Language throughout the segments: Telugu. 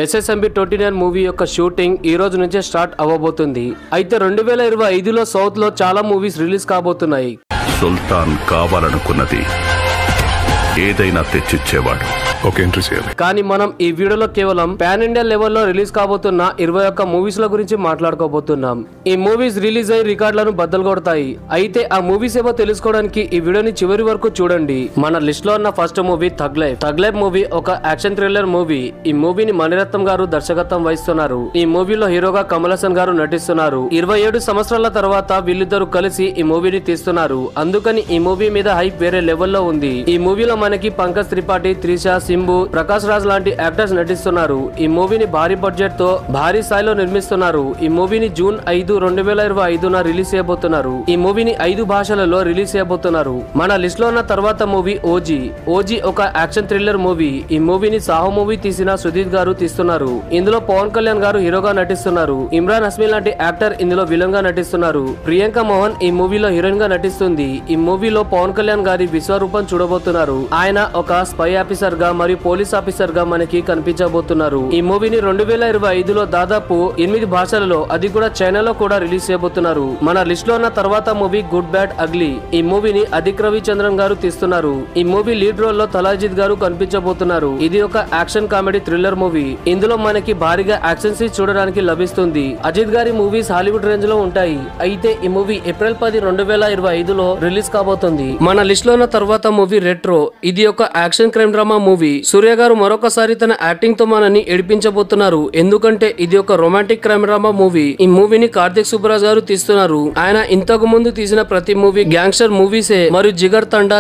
SSMB 29 మూవీ యొక్క షూటింగ్ ఈ రోజు నుంచే స్టార్ట్ అవ్వబోతుంది. అయితే 2025లో సౌత్ లో చాలా మూవీస్ రిలీజ్ కాబోతున్నాయి. సుల్తాన్ కావాలనుకున్నది ఏదైనా తెచ్చిచ్చేవాడు. ఓకే, ఎంట్రీ చేయాలి. కానీ మనం ఈ వీడియోలో కేవలం పాన్ ఇండియా లెవెల్లో రిలీజ్ కాబోతున్న 21 మూవీస్ ల గురించి మాట్లాడుకోబోతున్నాం. ఈ మూవీస్ రిలీజ్ అయ్యి రికార్డులను బద్దలు కొడతాయి. అయితే ఆ మూవీస్ ఏమో తెలుసుకోవడానికి ఈ వీడియోని చివరి వరకు చూడండి. మన లిస్ట్ లో ఉన్న first movie tug life movie ఒక యాక్షన్ థ్రిల్లర్ మూవీ. ఈ మూవీని మణిరత్నం గారు దర్శకత్వం వహిస్తున్నారు. ఈ మూవీలో హీరోగా కమల్ హాసన్ గారు నటిస్తున్నారు. 27 సంవత్సరాల తర్వాత వీళ్ళిద్దరు కలిసి ఈ మూవీని తీస్తున్నారు. అందుకని ఈ మూవీ మీద హైప్ వేరే లెవెల్లో ఉంది. ఈ మూవీలో మనకి పంకజ్ త్రిపాఠి, త్రిష, సింబు, ప్రకాష్ రాజ్ లాంటి యాక్టర్స్ నటిస్తున్నారు. ఈ మూవీని భారీ బడ్జెట్ తో భారీ స్థాయిలో నిర్మిస్తున్నారు. ఈ మూవీని జూన్ 5, 2025న రిలీజ్ చేయబోతున్నారు. ఈ మూవీని 5 భాషలలో రిలీజ్ చేయబోతున్నారు. మన లిస్ట్ లో ఉన్న తర్వాత మూవీ ఓజీ ఒక యాక్షన్ థ్రిల్లర్ మూవీ. ఈ మూవీని సాహో మూవీ తీసిన సుదీప్ గారు తీస్తున్నారు. ఇందులో పవన్ కళ్యాణ్ గారు హీరోగా నటిస్తున్నారు. ఇమ్రాన్ హస్మీ లాంటి యాక్టర్ ఇందులో విలన్ గా నటిస్తున్నారు. ప్రియాంక మోహన్ ఈ మూవీలో హీరోయిన్ గా నటిస్తుంది. ఈ మూవీలో పవన్ కళ్యాణ్ గారి విశ్వరూపం చూడబోతున్నారు. ఆయన ఒక స్పై ఆఫీసర్ గా మరియు పోలీస్ ఆఫీసర్ గా మనకి కనిపించబోతున్నారు. ఈ మూవీని 2025లో దాదాపు 8 భాషలలో, అది కూడా చైనాలో కూడా రిలీజ్ చేయబోతున్నారు. మన లిస్ట్ లో ఉన్న తర్వాత మూవీ గుడ్ బ్యాడ్ అగ్లీ. ఈ మూవీని అదిక్ రవిచంద్రన్ గారు తీస్తున్నారు. ఈ మూవీ లీడ్ రోల్ లో తలాజిత్ గారు కనిపించబోతున్నారు. ఇది ఒక యాక్షన్ కామెడీ థ్రిల్లర్ మూవీ. ఇందులో మనకి భారీగా యాక్షన్ సీన్స్ చూడడానికి లభిస్తుంది. అజిత్ గారి మూవీస్ హాలీవుడ్ రేంజ్ లో ఉంటాయి. అయితే ఈ మూవీ ఏప్రిల్ 10, 2025లో రిలీజ్ కాబోతుంది. మన లిస్ట్ లో ఉన్న తర్వాత మూవీ రెట్రో. ఇది ఒక యాక్షన్ క్రైమ్ డ్రామా మూవీ. సూర్య గారు మరొకసారి తన యాక్టింగ్ తో మనని ఏడిపించబోతున్నారు. ఎందుకంటే ఇది ఒక రొమాంటిక్ క్రైమ్ డ్రామా మూవీ. ఈ మూవీని కార్తిక్ సుబ్బరాజ్ గారు తీస్తున్నారు. ఆయన ఇంతకు ముందు తీసిన ప్రతి మూవీ గ్యాంగ్స్టర్ మూవీసే. మరియు జిగర్ తండా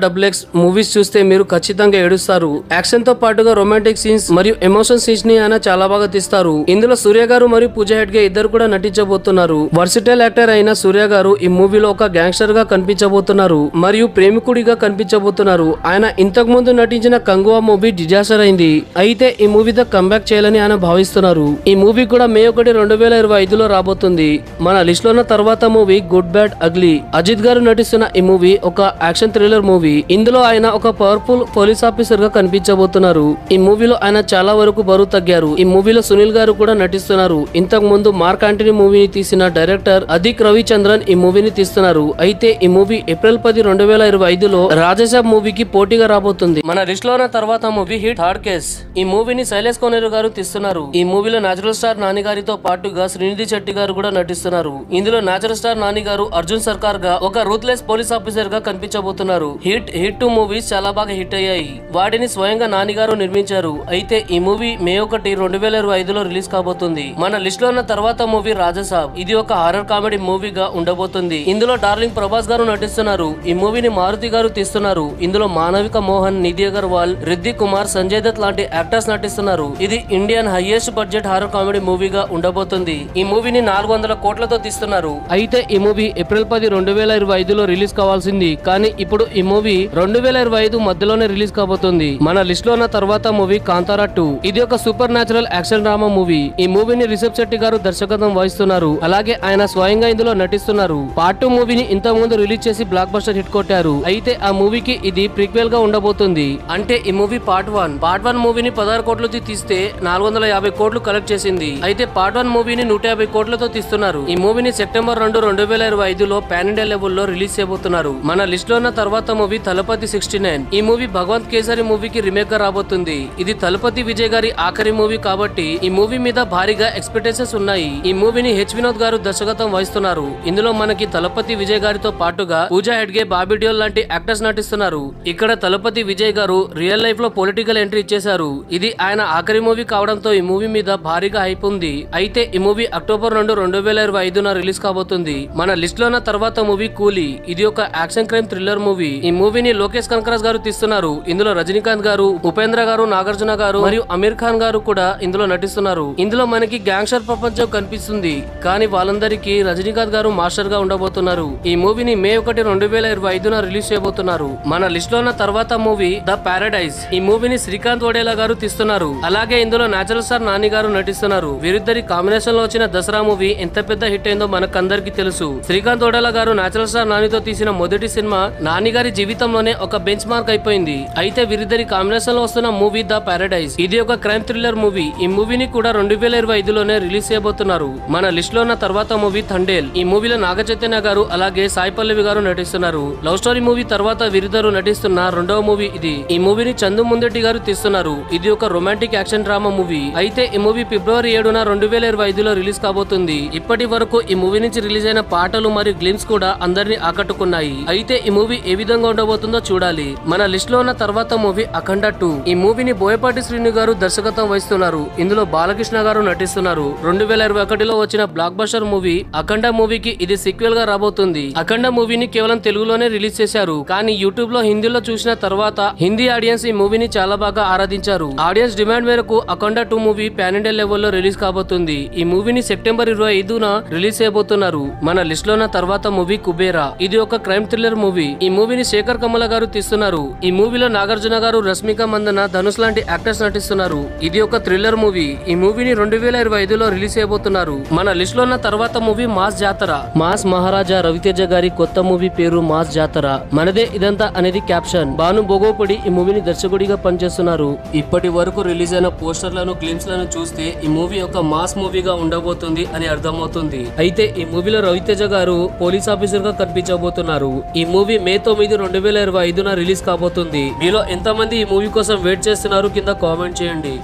XX మూవీస్ చూస్తే మీరు ఖచ్చితంగా ఏడుస్తారు. యాక్షన్ తో పాటుగా రొమాంటిక్ సీన్స్ మరియు ఎమోషన్ సీన్స్ ని ఆయన చాలా బాగా తీస్తారు. ఇందులో సూర్య గారు మరియు పూజా హెగ్డే ఇద్దరు కూడా నటించబోతున్నారు. వర్సిటైల్ యాక్టర్ అయిన సూర్య గారు ఈ మూవీలో ఒక గ్యాంగ్స్టర్ గా కనిపించబోతున్నారు మరియు ప్రేమికుడిగా కనిపించబోతున్నారు. ఆయన ఇంతకు ముందు నటించిన కంగువా మూవీ డిజాస్టర్ అయింది. అయితే ఈ మూవీతో కంబ్యాక్ చేయాలని ఆయన భావిస్తున్నారు. ఈ మూవీ కూడా మే 1, 2025లో రాబోతుంది. మన లిస్ట్ లో ఉన్న తర్వాత movie good bad ugly. Ajith గారు నటిస్తున్న ఈ మూవీ ఒక యాక్షన్ థ్రిల్లర్ మూవీ. ఇందులో ఆయన ఒక పవర్ఫుల్ పోలీస్ ఆఫీసర్ గా కనిపించబోతున్నారు. ఈ మూవీలో ఆయన చాలా వరకు బరువు తగ్గారు. ఈ మూవీలో సునీల్ గారు కూడా నటిస్తున్నారు. ఇంతకు ముందు మార్క్ ఆంటనీ మూవీని తీసిన డైరెక్టర్ అదిక్ రవిచంద్రన్ ఈ మూవీని తీస్తున్నారు. అయితే ఈ మూవీ ఏప్రిల్ 10, 2025లో రాజసాబ్ మూవీకి పోటీగా రాబోతుంది. మన లిస్ట్ లో ఉన్న తర్వాత మూవీ హిట్ థర్డ్ కేస్. ఈ మూవీని శైలేష్ కోనేరు గారు తీస్తున్నారు. ఈ మూవీలో నేచురల్ స్టార్ నాని గారితో పాటుగా శ్రీనిధి శెట్టి గారు కూడా నటిస్తున్నారు. ఇందులో నేచురల్ స్టార్ నాని గారు అర్జున్ సర్కార్ గా ఒక రూత్లెస్ పోలీస్ ఆఫీసర్ గా కనిపించబోతున్నారు. హిట్ 2 మూవీస్ చాలా బాగా హిట్ అయ్యాయి. వాటిని స్వయంగా నాని గారు నిర్మించారు. అయితే ఈ మూవీ మే 1, 2025లో రిలీజ్ కాబోతుంది. మన లిస్ట్ లో ఉన్న తర్వాత మూవీ రాజసాబ్. ఇది ఒక హారర్ కామెడీ మూవీగా ఉండబోతుంది. ఇందులో డార్లింగ్ ప్రభాస్ గారు నటిస్తున్నారు. ఈ మూవీని మారుతి గారు తీస్తున్నారు. ఇందులో మానవిక మోహన్, నిధి అగర్వాల్, రిద్దిక్ కుమార్, సంజయ్ దత్ లాంటి యాక్టర్స్ నటిస్తున్నారు. ఇది Indian highest budget horror comedy మూవీగా ఉండబోతుంది. ఈ మూవీని 400 కోట్లతో తీస్తున్నారు. అయితే ఈ మూవీ ఏప్రిల్ 10, 2025లో రిలీజ్ కావాల్సింది. కానీ ఇప్పుడు ఈ మూవీ 2025 మధ్యలోనే రిలీజ్ కాబోతుంది. మన లిస్ట్ లో ఉన్న తర్వాత మూవీ కాంతారా 2. ఇది ఒక super natural action drama movie. ఈ మూవీని రిషబ్ శెట్టి గారు దర్శకత్వం వహిస్తున్నారు. అలాగే ఆయన స్వయంగా ఇందులో నటిస్తున్నారు. పార్ట్ 2 మూవీని ఇంతకు ముందు రిలీజ్ చేసి బ్లాక్ బస్టర్ హిట్ కొట్టారు. అయితే ఆ మూవీకి ఇది ప్రీక్వెల్ గా ఉండబోతుంది. అంటే ఈ మూవీ పార్ట్ 1 మూవీని 16 కోట్లతో తీస్తే 450 కోట్లు కలెక్ట్ చేసింది. అయితే పార్ట్ 1 మూవీని 150 కోట్లతో తీస్తున్నారు. ఈ మూవీని సెప్టెంబర్ 2, 2025లో పాన్ ఇండియా లెవెల్లో రిలీజ్ చేయబోతున్నారు. మన లిస్ట్ లో ఉన్న తర్వాత మూవీ తలపతి 69. ఈ మూవీ భగవంత్ కేసరి మూవీకి రీమేక్ గా రాబోతుంది. ఇది తలపతి విజయ్ గారి ఆఖరి మూవీ కాబట్టి ఈ మూవీ మీద భారీగా ఎక్స్పెక్టేషన్స్ ఉన్నాయి. ఈ మూవీని వినోద్ గారు దర్శకత్వం వహిస్తున్నారు. ఇందులో మనకి తలపతి విజయ్ గారితో పాటుగా పూజా హెగ్డే, బాబీ డియోల్ లాంటి యాక్టర్స్ నటిస్తున్నారు. ఇక్కడ తలపతి విజయ్ గారు రియల్ లైఫ్ లో పొలిటికల్ ఎంట్రీ ఇచ్చేశారు. ఇది ఆయన ఆఖరి మూవీ కావడంతో ఈ మూవీ మీద భారీగా హైప్ ఉంది. అయితే ఈ మూవీ అక్టోబర్ 2, 2025న రిలీజ్ కాబోతుంది. మన లిస్ట్ లో ఉన్న తర్వాత మూవీ కూలీ. ఇది ఒక యాక్షన్ క్రైమ్ థ్రిల్లర్ మూవీ. ఈ మూవీని లోకేష్ కనకరాజ్ గారు తీస్తున్నారు. ఇందులో రజనీకాంత్ గారు, ఉపేంద్ర గారు, నాగార్జున గారు మరియు అమీర్ ఖాన్ గారు కూడా ఇందులో నటిస్తున్నారు. ఇందులో మనకి గ్యాంగ్స్టర్ ప్రపంచం కనిపిస్తుంది. కానీ వాళ్ళందరికీ రజనీకాంత్ గారు మాస్టర్ గా ఉండబోతున్నారు. ఈ మూవీని మే 1, 2025న రిలీజ్ చేయబోతున్నారు. మన లిస్ట్ లో ఉన్న తర్వాత మూవీ ద పారడైజ్. ప్యారడైజ్. ఈ మూవీని శ్రీకాంత్ వడేలా గారు తీస్తున్నారు. అలాగే ఇందులో నేచురల్ స్టార్ నాని గారు నటిస్తున్నారు. వీరిద్దరి కాంబినేషన్ లో వచ్చిన దసరా మూవీ ఎంత పెద్ద హిట్ అయిందో మనకందరికి తెలుసు. శ్రీకాంత్ వడేలా గారు నేచురల్ స్టార్ నానితో తీసిన మొదటి సినిమా నాని గారి జీవితంలోనే ఒక బెంచ్ మార్క్ అయిపోయింది. అయితే వీరిద్దరి కాంబినేషన్ లో వస్తున్న మూవీ ద ప్యారడైజ్. ఇది ఒక క్రైమ్ థ్రిల్లర్ మూవీ. ఈ మూవీని కూడా 2025లోనే రిలీజ్ చేయబోతున్నారు. మన లిస్ట్ లో ఉన్న తర్వాత మూవీ థండేల్. ఈ మూవీలో నాగ చైతన్య గారు అలాగే సాయి పల్లవి గారు నటిస్తున్నారు. లవ్ స్టోరీ మూవీ తర్వాత వీరిద్దరు నటిస్తున్న రెండవ మూవీ ఇది. ఈ మూవీని చందు ముందెట్టి గారు తీస్తున్నారు. ఇది ఒక రొమాంటిక్ యాక్షన్ డ్రామా మూవీ. అయితే ఈ మూవీ ఫిబ్రవరి 7న 2025లో రిలీజ్ కాబోతుంది. ఇప్పటి వరకు ఈ మూవీ నుంచి రిలీజ్ అయిన పాటలు మరియు గ్లిమ్స్ కూడా అందరినీ ఆకట్టుకున్నాయి. అయితే ఈ మూవీ ఏ విధంగా ఉండబోతుందో చూడాలి. మన లిస్ట్ లో ఉన్న తర్వాత మూవీ అఖండ 2. ఈ మూవీని బోయపాటి శ్రీను గారు దర్శకత్వం వహిస్తున్నారు. ఇందులో బాలకృష్ణ గారు నటిస్తున్నారు. 2021లో వచ్చిన బ్లాక్ బస్టర్ మూవీ అఖండ మూవీకి ఇది సీక్వెల్ గా రాబోతుంది. అఖండ మూవీని కేవలం తెలుగులోనే రిలీజ్ చేశారు. కానీ యూట్యూబ్ లో హిందీలో చూసిన తర్వాత హిందీ ఆడియన్స్ ఈ మూవీని చాలా బాగా ఆరాధించారు. ఆడియన్స్ డిమాండ్ మేరకు అఖండ 2 మూవీ పాన్ ఇండియా లెవెల్లో రిలీజ్ కాబోతుంది. ఈ మూవీని సెప్టెంబర్ 25న రిలీజ్ చేయబోతున్నారు. మన లిస్ట్ లో ఉన్న తర్వాత మూవీ కుబేరా. ఇది ఒక క్రైమ్ థ్రిల్లర్ మూవీ. ఈ మూవీని శేఖర్ కమల గారు తీస్తున్నారు. ఈ మూవీలో నాగార్జున గారు, రష్మిక మందన, ధనుష్ లాంటి యాక్టర్స్ నటిస్తున్నారు. ఇది ఒక థ్రిల్లర్ మూవీ. ఈ మూవీని 2025లో రిలీజ్ చేయబోతున్నారు. మన లిస్ట్ లో ఉన్న తర్వాత మూవీ మాస్ జాతర. మాస్ మహారాజా రవితేజ గారి కొత్త మూవీ పేరు మాస్ జాతర. మనదే ఇదంతా అనేది క్యాప్షన్. భాను బొగోపడి ఈ మూవీని దర్శకుడిగా పనిచేస్తున్నారు. ఇప్పటి వరకు రిలీజ్ అయిన పోస్టర్లను, గ్లిమ్స్ లను చూస్తే ఈ మూవీ ఒక మాస్ మూవీగా ఉండబోతుంది అని అర్థమవుతుంది. అయితే ఈ మూవీలో రవితేజ గారు పోలీస్ ఆఫీసర్ గా కనిపించబోతున్నారు. ఈ మూవీ మే 9, 2025న రిలీజ్ కాబోతుంది. మీలో ఎంతమంది ఈ మూవీ కోసం వెయిట్ చేస్తున్నారు కింద కామెంట్ చేయండి.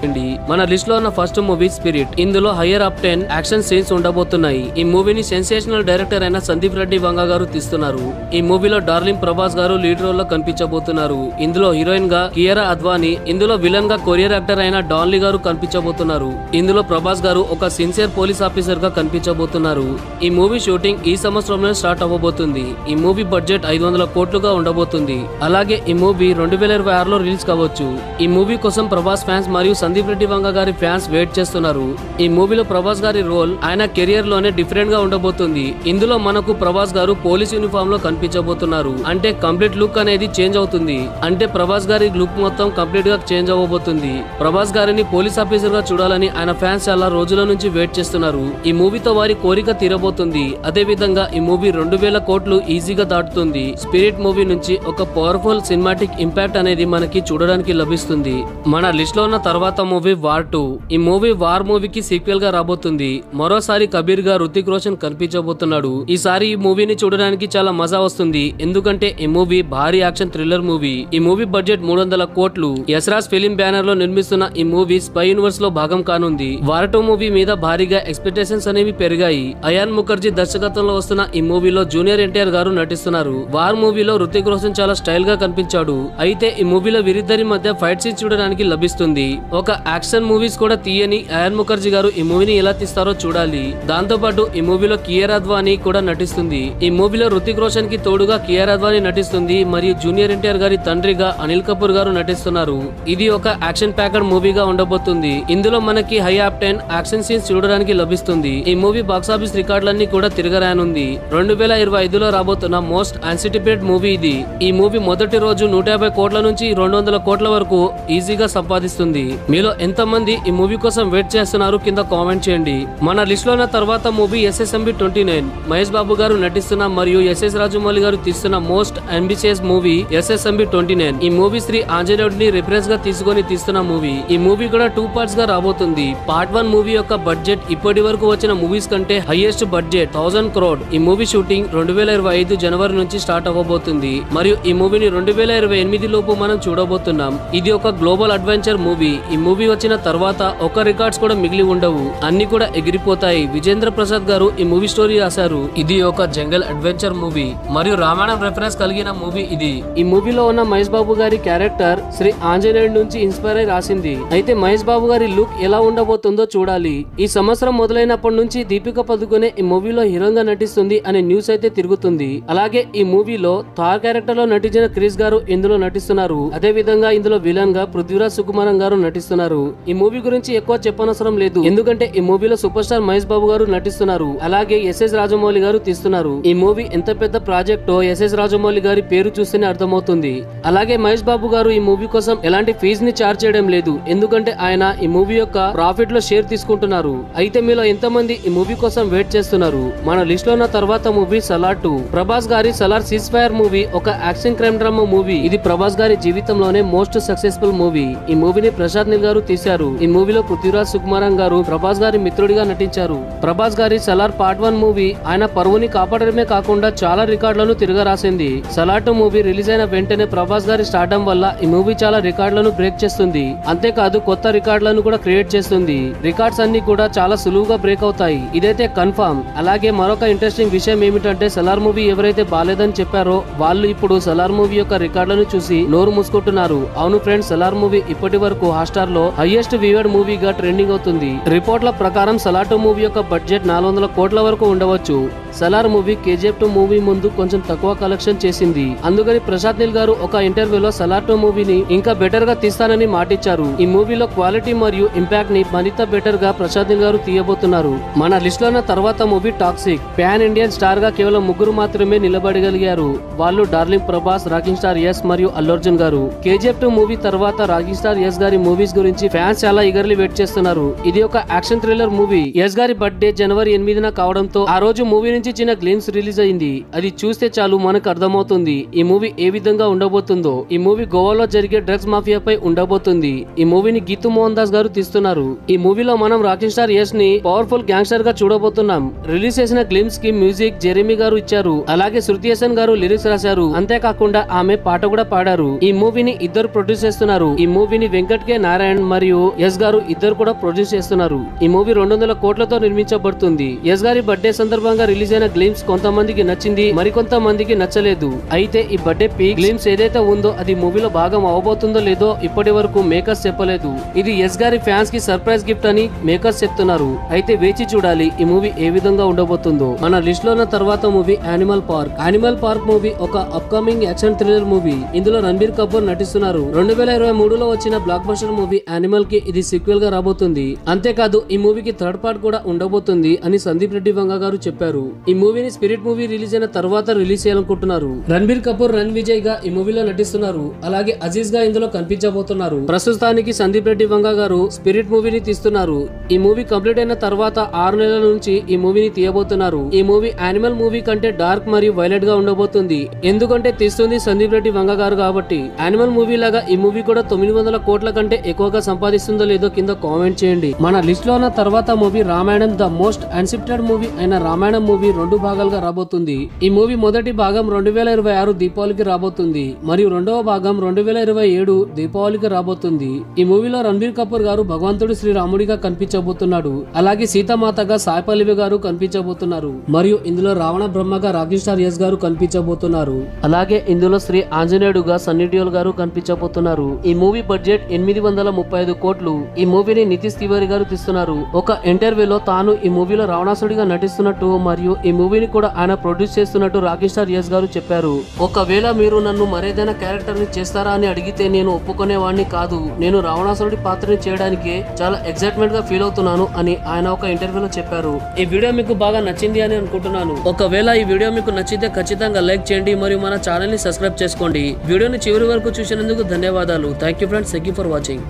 మన లిస్ట్ లో ఉన్న ఫస్ట్ మూవీ స్పిరిట్. ఇందులో హైయర్ అప్ 10 యాక్షన్ సీన్స్ ఉండబోతున్నాయి. ఈ మూవీని సెన్సేషనల్ డైరెక్టర్ అయిన సందీప్ రెడ్డి వంగ గారు తీస్తున్నారు. ఈ మూవీలో డార్లింగ్ ప్రభాస్ గారు లీడ్ రోల్ లో కనిపించబోతున్నారు. ఇందులో హీరోయిన్ గా కియారా అద్వానీ, ఇందులో విలన్ గా కొరియర్ యాక్టర్ అయిన డాన్లీ గారు కనిపించబోతున్నారు. ఇందులో ప్రభాస్ గారు ఒక సిన్సియర్ పోలీస్ ఆఫీసర్ గా కనిపించబోతున్నారు. ఈ మూవీ షూటింగ్ ఈ సంవత్సరంలో స్టార్ట్ అవ్వబోతుంది. ఈ మూవీ బడ్జెట్ 500 కోట్లుగా ఉండబోతుంది. అలాగే ఈ మూవీ 2026లో రిలీజ్ కావచ్చు. ఈ మూవీ కోసం ప్రభాస్ ఫ్యాన్స్ మరియు సందీప్ రెడ్డి వంగ గారి ఫ్యాన్స్ వెయిట్ చేస్తున్నారు. ఈ మూవీలో ప్రభాస్ గారి రోల్ ఆయన కెరియర్ లోనే డిఫరెంట్ గా ఉండబోతుంది. ఇందులో మనకు ప్రభాస్ గారు పోలీస్ యూనిఫామ్ లో కనిపించబోతున్నారు. అంటే కంప్లీట్ లుక్ అనేది చేంజ్ అవుతుంది. అంటే ప్రభాస్ గారి లుక్ మొత్తం కంప్లీట్ గా చేంజ్ అవ్వబోతుంది. ప్రభాస్ గారిని పోలీస్ ఆఫీసర్ గా చూడాలని ఆయన ఫ్యాన్స్ చాలా రోజుల నుంచి వెయిట్ చేస్తున్నారు. ఈ మూవీతో వారి కోరిక తీరబోతుంది. అదే విధంగా ఈ మూవీ 2000 కోట్లు ఈజీగా దాటుతుంది. స్పిరిట్ మూవీ నుంచి ఒక పవర్ఫుల్ సినిమాటిక్ ఇంపాక్ట్ అనేది మనకి చూడడానికి లభిస్తుంది. మన లిస్ట్ లో ఉన్న తర్వాత మూవీ వార్ 2. ఈ మూవీ వార్ మూవీకి సీక్వెల్ గా రాబోతుంది. మరోసారి కబీర్ గా రుతిక్ రోషన్ కనిపించబోతున్నాడు. ఈసారి ఈ మూవీని చూడడానికి చాలా మజా వస్తుంది. ఎందుకంటే ఈ మూవీ భారీ యాక్షన్ థ్రిల్లర్ మూవీ. ఈ మూవీ బడ్జెట్ 300 కోట్లు. యశ్రాజ్ ఫిలిం బ్యానర్ లో నిర్మిస్తున్న ఈ మూవీ స్పై యూనివర్స్ లో భాగం కానుంది. వార్ 2 మూవీ మీద భారీగా ఎక్స్పెక్టేషన్స్ అనేవి పెరిగాయి. అయాన్ ముఖర్జీ దర్శకత్వంలో వస్తున్న ఈ మూవీలో జూనియర్ ఎన్టీఆర్ గారు నటిస్తున్నారు. వార్ మూవీలో రుతిక్ రోషన్ చాలా స్టైల్ గా కనిపించాడు. అయితే ఈ మూవీలో వీరిద్దరి మధ్య ఫైట్ సీన్స్ చూడడానికి లభిస్తుంది. ఒక యాక్షన్ మూవీస్ కూడా తీయని అయాన్ ముఖర్జీ గారు ఈ మూవీని ఎలా తీస్తారో చూడాలి. దాంతో పాటు ఈ మూవీలో కియారా అద్వానీ కూడా నటిస్తుంది. ఈ మూవీలో రుతిక్ రోషన్ కి తోడుగా కియారా అద్వానీ నటిస్తుంది మరియు జూనియర్ ఎన్టీఆర్ గారి తండ్రిగా అనిల్ కపూర్ గారు నటిస్తున్నారు. ఇది ఒక యాక్షన్ ప్యాక్డ్ మూవీగా ఉండబోతుంది. ఇందులో మనకి హై అప్ 10 యాక్షన్ సీన్స్ చూడడానికి లభిస్తుంది. ఈ మూవీ బాక్సాఫీస్ రికార్డులన్నీ కూడా తిరగరానుంది. 2025లో రాబోతున్న మోస్ట్ ఆంటిసిపేటెడ్ మూవీ ఇది. ఈ మూవీ మొదటి రోజు 150 కోట్ల నుంచి 200 కోట్ల వరకు ఈజీగా సంపాదిస్తుంది. మీలో ఎంతమంది ఈ మూవీ కోసం వెయిట్ చేస్తున్నారు కింద కామెంట్ చేయండి. మన లిస్ట్ లో ఉన్న తర్వాత మూవీ SSMB 29. మహేష్ బాబు గారు నటిస్తున్న మరియు SS రాజమౌళి గారు తీస్తున్న మోస్ట్ అంబిషియస్ మూవీ SSMB 29. ఈ మూవీ శ్రీ ఆంజనేయుడిని రిఫరెన్స్ గా తీసుకొని తీస్తున్న మూవీ. ఈ మూవీ కూడా 2 పార్ట్స్ గా రాబోతుంది. పార్ట్ 1 మూవీ యొక్క బడ్జెట్ ఇప్పటి వరకు వచ్చిన మూవీస్ కంటే హైయెస్ట్ బడ్జెట్ 1000 crore. ఈ మూవీ షూటింగ్ 2025 జనవరి నుంచి స్టార్ట్ అవ్వబోతుంది మరియు ఈ మూవీని 2028 లోపు మనం చూడబోతున్నాం. ఇది ఒక గ్లోబల్ అడ్వెంచర్ మూవీ. ఈ మూవీ వచ్చిన తర్వాత ఒక రికార్డ్స్ కూడా మిగిలి ఉండవు, అన్ని కూడా ఎగిరిపోతాయి. విజేంద్ర ప్రసాద్ గారు ఈ మూవీ స్టోరీ రాశారు. ఇది ఒక జంగల్ అడ్వెంచర్ మూవీ మరియు రామాయణం రెఫరెన్స్ కలిగిన మూవీ ఇది. ఈ మూవీలో ఉన్న మహేష్ బాబు గారి క్యారెక్టర్ శ్రీ ఆంజనేయుడి నుంచి ఇన్స్పైర్ అయి రాసింది. అయితే మహేష్ బాబు గారి లుక్ ఎలా ఉండబోతుందో చూడాలి. ఈ సంవత్సరం మొదలైనప్పటి నుంచి దీపిక పదుకొనే ఈ మూవీలో హీరోయిన్ గా నటిస్తుంది అనే న్యూస్ అయితే తిరుగుతుంది. అలాగే ఈ మూవీలో థార్ క్యారెక్టర్ లో నటించిన క్రిస్ గారు ఇందులో నటిస్తున్నారు. అదే విధంగా ఇందులో విలన్ గా పృథ్వీరాజ్ సుకుమారన్ గారు నటిస్తున్నారు. ఈ మూవీ గురించి ఎక్కువ చెప్పనవసరం లేదు, ఎందుకంటే ఈ మూవీలో సూపర్ స్టార్ మహేష్ బాబు గారు నటిస్తున్నారు. అలాగే SS రాజమౌళి గారు తీస్తున్నారు. ఈ మూవీ ఎంత పెద్ద ప్రాజెక్టో SS రాజమౌళి గారి పేరు చూస్తేనే అర్థమవుతుంది. అలాగే మహేష్ బాబు గారు గారు ఈ మూవీ కోసం ఎలాంటి ఫీజు ని చార్జ్ చేయడం లేదు, ఎందుకంటే ఆయన ఈ మూవీ యొక్క ప్రాఫిట్ లో షేర్ తీసుకుంటున్నారు. అయితే మీలో ఎంతమంది ఈ మూవీ కోసం వెయిట్ చేస్తున్నారు? మన లిస్ట్ లో ఉన్న తర్వాత మూవీ సలార్ 2. ప్రభాస్ గారి సలార్ సీజ్ ఫైర్ మూవీ ఒక యాక్షన్ క్రైమ్ డ్రామా మూవీ. ఇది ప్రభాస్ గారి జీవితంలోనే మోస్ట్ సక్సెస్ఫుల్ మూవీ. ఈ మూవీని ప్రశాంత్ నీల్ గారు తీశారు. ఈ మూవీలో పృథ్వీరాజ్ సుకుమారన్ గారు ప్రభాస్ గారి మిత్రుడిగా నటించారు. ప్రభాస్ గారి సలార్ పార్ట్ 1 మూవీ ఆయన పరువుని కాపాడడమే కాకుండా చాలా రికార్డులను తిరగరాసింది. సలార్ 2 మూవీ రిలీజ్ అయిన వెంటనే ప్రభాస్ గారి స్టార్డమ్ వల్ల ఈ మూవీ చాలా రికార్డులను బ్రేక్ చేస్తుంది. అంతేకాదు కొత్త రికార్డులను కూడా క్రియేట్ చేస్తుంది. రికార్డ్స్ అన్ని కూడా చాలా సులువుగా బ్రేక్ అవుతాయి, ఇదైతే కన్ఫర్మ్. అలాగే మరొక ఇంట్రెస్టింగ్ విషయం ఏమిటంటే సలార్ మూవీ ఎవరైతే బాలేదని చెప్పారో వాళ్ళు ఇప్పుడు సలార్ మూవీ యొక్క రికార్డులను చూసి నోరు మూసుకుంటున్నారు. అవును ఫ్రెండ్స్, సలార్ మూవీ ఇప్పటి వరకు హాట్‌స్టార్ లో హైయెస్ట్ వ్యూవర్డ్ మూవీగా ట్రెండింగ్ అవుతుంది. రిపోర్ట్ల ప్రకారం సలార్ 2 మూవీ యొక్క బడ్జెట్ 400 కోట్ల వరకు ఉండవచ్చు. సలార్ మూవీ KGF 2 మూవీ ముందు కొంచెం తక్కువ కలెక్షన్ చేసింది. అందుకని ప్రశాంత్ నీల్ గారు ఒక ఇంటర్వ్యూలో సలార్ 2 మూవీని ఇంకా బెటర్ గా తీస్తానని మాటిచ్చారు. ఈ మూవీలో క్వాలిటీ మరియు ఇంపాక్ట్ ని మరింత బెటర్ గా ప్రశాంత్ నీల్ గారు తీయబోతున్నారు. మన లిస్ట్ లో ఉన్న తర్వాత movie toxic. Pan Indian star గా కేవలం 3 మాత్రమే నిలబడగలిగారు. వాళ్ళు darling Prabhas, rocking star Yash మరియు అల్లు అర్జున్ గారు. KGF 2 మూవీ తర్వాత రాకింగ్ స్టార్ యస్ గారి మూవీస్ గురించి ఫ్యాన్స్ చాలా ఈగర్లీ వెయిట్ చేస్తున్నారు. ఇది ఒక యాక్షన్ థ్రిల్లర్ మూవీ. యస్ గారి బర్త్డే జనవరి 8న కావడంతో ఆ రోజు మూవీ నుంచి చిన్న గ్లిమ్స్ రిలీజ్ అయింది. అది చూస్తే చాలు మనకు అర్థమవుతుంది ఈ మూవీ ఏ విధంగా ఉండబోతుందో. ఈ మూవీ గోవాలో జరిగే డ్రగ్స్ మాఫియాపై ఉండబోతుంది. ఈ మూవీని గీతూ మోహన్ దాస్ గారు తీస్తున్నారు. ఈ మూవీలో మనం రాకింగ్ స్టార్ యస్ ని పవర్ఫుల్ గ్యాంగ్స్టర్ గా చూడబోతున్నాం. రిలీజ్ చేసిన గ్లిమ్స్ కి మ్యూజిక్ జెరెమీ గారు ఇచ్చారు. అలాగే శృతి హాసన్ గారు లిరిక్స్ రాశారు. అంతేకాకుండా ఆమె పాట కూడా పాడారు. ఈ మూవీని ఇద్దరు ప్రొడ్యూస్ చేస్తున్నారు. ఈ మూవీని వెంకట్ కే నారాయణ్ మరియు యస్ గారు ఇద్దరు కూడా ప్రొడ్యూస్ చేస్తున్నారు. ఈ మూవీ 200 కోట్లతో నిర్మించబడుతుంది. యస్ గారి బర్త్డే సందర్భంగా రిలీజ్ అయిన గ్లిమ్స్ కొంతమందికి నచ్చింది, మరికొంతమందికి నచ్చలేదు. అయితే ఈ బర్త్డే పీక్ గ్లిమ్స్ ఏదైతే ఉందో అది మూవీలో భాగం అవబోతుందో లేదో ఇప్పటి వరకు మేకర్స్ చెప్పలేదు. ఇది యస్ గారి ఫ్యాన్స్ కి సర్ప్రైజ్ గిఫ్ట్ అని మేకర్స్ చెప్తున్నారు. అయితే వేచి చూడాలి ఈ మూవీ ఏ విధంగా ఉండబోతుందో. మన లిస్ట్ లో ఉన్న తర్వాత movie animal park. Animal park movie ఒక అప్కమింగ్ యాక్షన్ థ్రిల్లర్ మూవీ. ఇందులో రణబీర్ కపూర్ నటిస్తున్నారు. 2023లో వచ్చిన బ్లాక్ బస్టర్ మూవీ యానిమల్ కి ఇది సీక్వెల్ గా రాబోతుంది. అంతేకాదు ఈ మూవీకి థర్డ్ పార్ట్ కూడా ఉండబోతుంది అని సందీప్ రెడ్డి వంగ గారు చెప్పారు. ఈ మూవీని స్పిరిట్ మూవీ రిలీజ్ అయిన తర్వాత రిలీజ్ చేయాలనుకుంటున్నారు. రణబీర్ కపూర్ రన్ విజయ్ గా ఈ మూవీలో నటిస్తున్నారు. అలాగే అజీజ్ గా ఇందులో కనిపించబోతున్నారు. ప్రస్తుతానికి సందీప్ రెడ్డి వంగ గారు స్పిరిట్ మూవీని తీస్తున్నారు. ఈ మూవీ కంప్లీట్ అయిన తర్వాత 6 నెలల నుంచి ఈ మూవీని తీయబోతున్నారు. ఈ మూవీ యానిమల్ మూవీ కంటే డార్క్ మరియు వైలెంట్ గా ఉండబోతుంది. ఎందుకంటే తీస్తుంది సందీప్ రెడ్డి వంగ గారు కాబట్టి. యానిమల్ మూవీ లాగా ఈ మూవీ కూడా 900 కోట్ల కంటే ఎక్కువగా సంపాదిస్తుందో లేదో కింద కామెంట్ చేయండి. మన లిస్ట్ లో ఉన్న తర్వాత movie Ramayanam. The most anticipated movie అయిన రామాయణం మూవీ 2 భాగాలుగా రాబోతుంది. ఈ మూవీ మొదటి భాగం 2026 దీపావళికి రాబోతుంది మరియు రెండవ భాగం 2027 దీపావళికి రాబోతుంది. ఈ మూవీలో రణబీర్ కపూర్ గారు భగవంతుడు శ్రీరాముడిగా కనిపించబోతున్నాడు. అలాగే సీతామాతగా సాయి పల్లవి గారు కనిపించబోతున్నారు. మరియు ఇందులో రావణ బ్రహ్మగా రాకింగ్ స్టార్ యస్ గారు కనిపించబోతున్నారు. అలాగే ఇందులో శ్రీ ఆంజనేయుడుగా సన్నీ డియోల్ గారు కనిపించబోతున్నారు. ఈ మూవీ బడ్జెట్ 835 కోట్లు. ఈ మూవీని నితీష్ తివారీ గారు తీస్తున్నారు. ఒక ఇంటర్వ్యూలో తాను ఈ మూవీలో రావణాసుడిగా నటిస్తున్నట్టు మరియు ఈ మూవీని కూడా ఆయన ప్రొడ్యూస్ చేస్తున్నట్టు రాకింగ్ స్టార్ యస్ గారు చెప్పారు. ఒకవేళ మీరు నన్ను మరేదైనా క్యారెక్టర్ ని చేస్తారా అని అడిగితే నేను ఒప్పుకునేవాడిని కాదు. నేను రావణాసురుడి పాత్రని చేయడానికి చాలా ఎక్సైట్మెంట్ గా ఫీల్ అవుతున్నాను అని ఆయన ఒక ఇంటర్వ్యూలో చెప్పారు. ఈ వీడియో మీకు బాగా నచ్చింది అని అనుకుంటున్నాను. ఒకవేళ ఈ వీడియో మీకు నచ్చితే ఖచ్చితంగా లైక్ చేయండి మరియు మన ఛానల్ ని సబ్స్క్రైబ్ చేసుకోండి. వీడియోని చివరి వరకు చూసినందుకు ధన్యవాదాలు. Thank you friends. Thank you for watching.